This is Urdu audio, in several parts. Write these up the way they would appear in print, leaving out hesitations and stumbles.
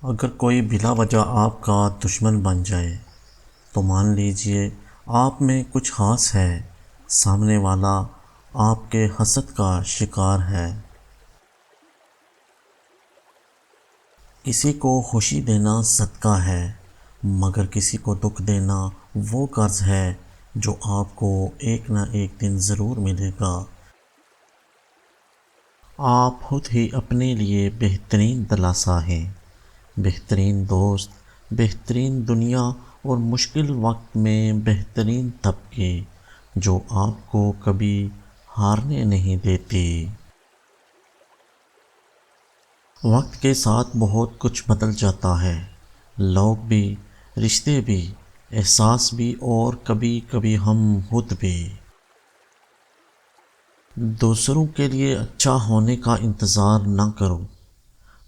اگر کوئی بلا وجہ آپ کا دشمن بن جائے تو مان لیجئے آپ میں کچھ خاص ہے، سامنے والا آپ کے حسد کا شکار ہے۔ کسی کو خوشی دینا صدقہ ہے، مگر کسی کو دکھ دینا وہ قرض ہے جو آپ کو ایک نہ ایک دن ضرور ملے گا۔ آپ خود ہی اپنے لیے بہترین دلاسا ہیں، بہترین دوست، بہترین دنیا اور مشکل وقت میں بہترین طبقے جو آپ کو کبھی ہارنے نہیں دیتی۔ وقت کے ساتھ بہت کچھ بدل جاتا ہے، لوگ بھی، رشتے بھی، احساس بھی اور کبھی کبھی ہم خود بھی۔ دوسروں کے لیے اچھا ہونے کا انتظار نہ کرو،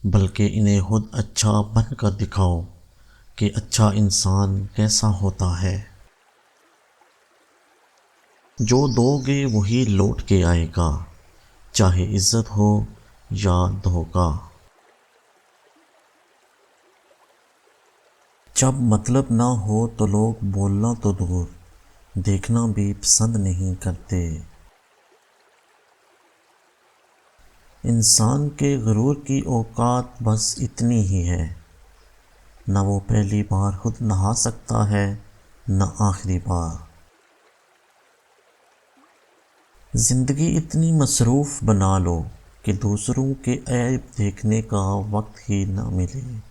بلکہ انہیں خود اچھا بن کر دکھاؤ کہ اچھا انسان کیسا ہوتا ہے۔ جو دو گے وہی لوٹ کے آئے گا، چاہے عزت ہو یا دھوکہ۔ جب مطلب نہ ہو تو لوگ بولنا تو دور، دیکھنا بھی پسند نہیں کرتے۔ انسان کے غرور کی اوقات بس اتنی ہی ہے، نہ وہ پہلی بار خود نہا سکتا ہے نہ آخری بار۔ زندگی اتنی مصروف بنا لو کہ دوسروں کے عیب دیکھنے کا وقت ہی نہ ملے۔